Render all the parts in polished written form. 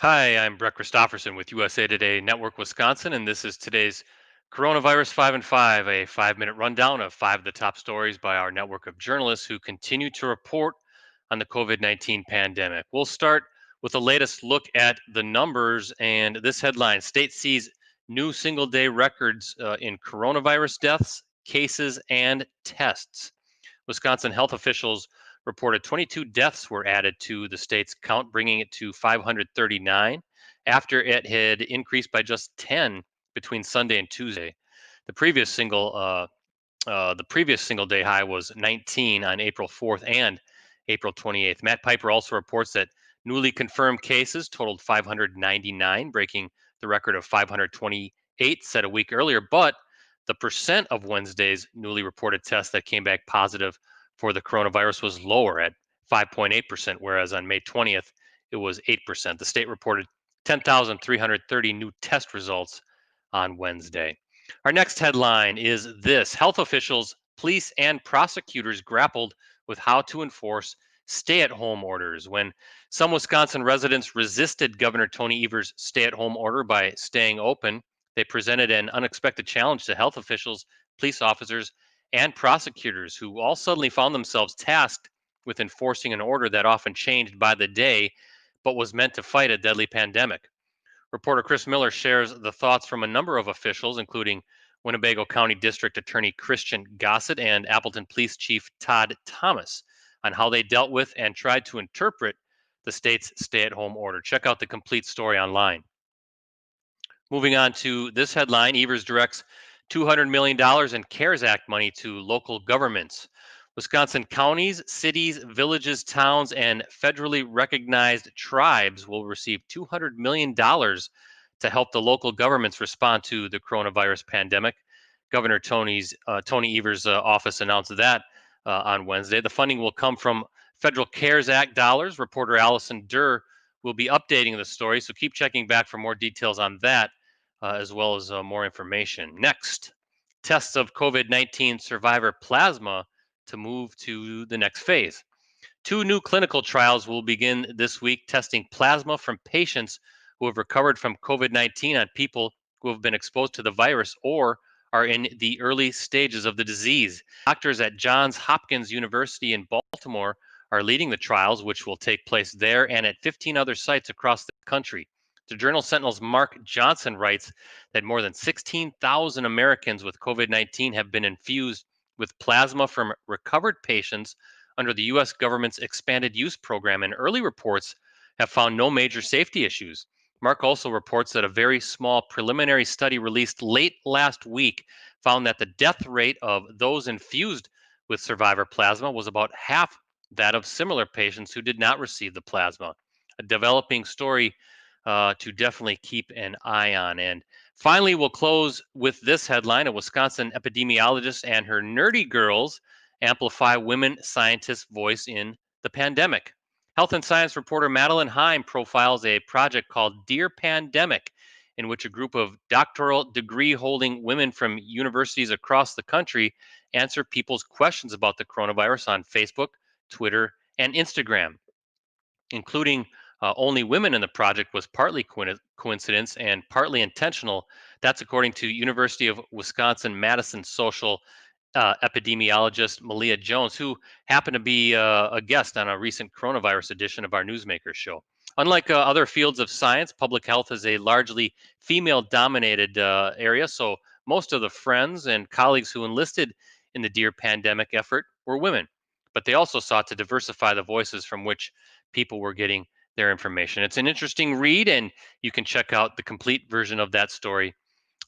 Hi, I'm Brett Christopherson with USA Today Network Wisconsin, and this is today's Coronavirus 5 and 5, a 5 minute rundown of five of the top stories by our network of journalists who continue to report on the COVID 19 pandemic. We'll start with the latest look at the numbers, and this headline: State sees new single day records in coronavirus deaths, cases, and tests. Wisconsin health officials reported 22 deaths were added to the state's count, bringing it to 539 after it had increased by just 10 between Sunday and Tuesday. The previous single the previous single day high was 19 on April 4th and April 28th. Matt Piper also reports that newly confirmed cases totaled 599, breaking the record of 528 set a week earlier. But the percent of Wednesday's newly reported tests that came back positive for the coronavirus was lower at 5.8%, whereas on May 20th, it was 8%. The state reported 10,330 new test results on Wednesday. Our next headline is this: Health officials, police, and prosecutors grappled with how to enforce stay at home orders. When some Wisconsin residents resisted Governor Tony Evers' stay at home order by staying open, they presented an unexpected challenge to health officials, police officers, and prosecutors, who all suddenly found themselves tasked with enforcing an order that often changed by the day but was meant to fight a deadly pandemic. Reporter Chris Miller shares the thoughts from a number of officials, including Winnebago County District Attorney Christian Gossett and Appleton Police Chief Todd Thomas, on how they dealt with and tried to interpret the state's stay at home order. Check out the complete story online. Moving on to this headline: Evers directs $200 million in CARES Act money to local governments. Wisconsin counties, cities, villages, towns, and federally recognized tribes will receive $200 million to help the local governments respond to the coronavirus pandemic. Governor Tony Evers' office announced that on Wednesday. The funding will come from federal CARES Act dollars. Reporter Allison Durr will be updating the story, so keep checking back for more details on that, as well as more information. Next, tests of COVID 19 survivor plasma to move to the next phase. Two new clinical trials will begin this week, testing plasma from patients who have recovered from COVID 19 on people who have been exposed to the virus or are in the early stages of the disease. Doctors at Johns Hopkins University in Baltimore are leading the trials, which will take place there and at 15 other sites across the country. The Journal Sentinel's Mark Johnson writes that more than 16,000 Americans with COVID 19 have been infused with plasma from recovered patients under the U.S. government's expanded use program, and early reports have found no major safety issues. Mark also reports that a very small preliminary study released late last week found that the death rate of those infused with survivor plasma was about half that of similar patients who did not receive the plasma. A developing story to definitely keep an eye on. And finally, we'll close with this headline: A Wisconsin epidemiologist and her nerdy girls amplify women scientists' voice in the pandemic. Health and science reporter Madeline Heim profiles a project called Dear Pandemic, in which a group of doctoral degree holding women from universities across the country answer people's questions about the coronavirus on Facebook, Twitter, and Instagram. Including only women in the project was partly coincidence and partly intentional. That's according to University of Wisconsin Madison social epidemiologist Malia Jones, who happened to be a guest on a recent coronavirus edition of our Newsmakers show. Unlike other fields of science, public health is a largely female dominated area, so most of the friends and colleagues who enlisted in the Dear Pandemic effort were women. But they also sought to diversify the voices from which people were getting their information. It's an interesting read, and you can check out the complete version of that story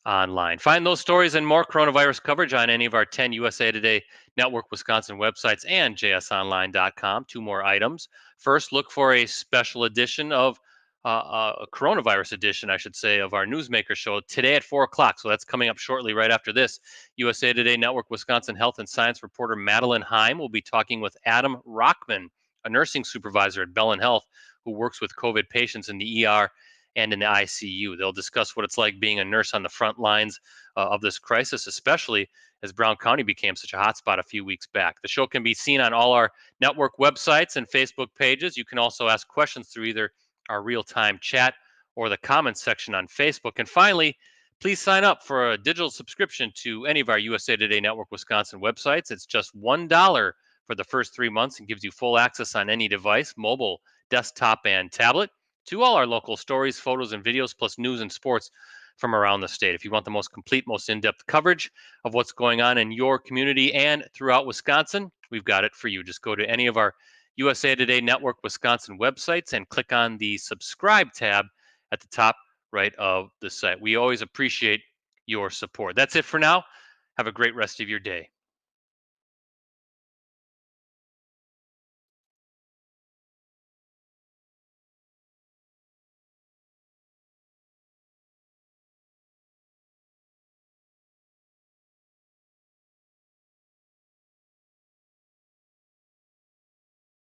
online. Find those stories and more coronavirus coverage on any of our 10 USA Today Network Wisconsin websites and jsonline.com. Two more items. First, look for a special edition of a coronavirus edition, I should say, of our Newsmaker show today at 4 o'clock. So that's coming up shortly right after this. USA Today Network Wisconsin health and science reporter Madeline Heim will be talking with Adam Rockman, a nursing supervisor at Bellin Health who works with COVID patients in the ER and in the ICU. They'll discuss what it's like being a nurse on the front lines of this crisis, especially as Brown County became such a hotspot a few weeks back. The show can be seen on all our network websites and Facebook pages. You can also ask questions through either our real-time chat or the comments section on Facebook. And finally, please sign up for a digital subscription to any of our USA Today Network Wisconsin websites. It's just $1 for the first 3 months and gives you full access on any device, mobile, desktop, and tablet, to all our local stories, photos, and videos, plus news and sports from around the state. If you want the most complete, most in depth coverage of what's going on in your community and throughout Wisconsin, we've got it for you. Just go to any of our USA Today Network Wisconsin websites and click on the subscribe tab at the top right of the site. We always appreciate your support. That's it for now. Have a great rest of your day.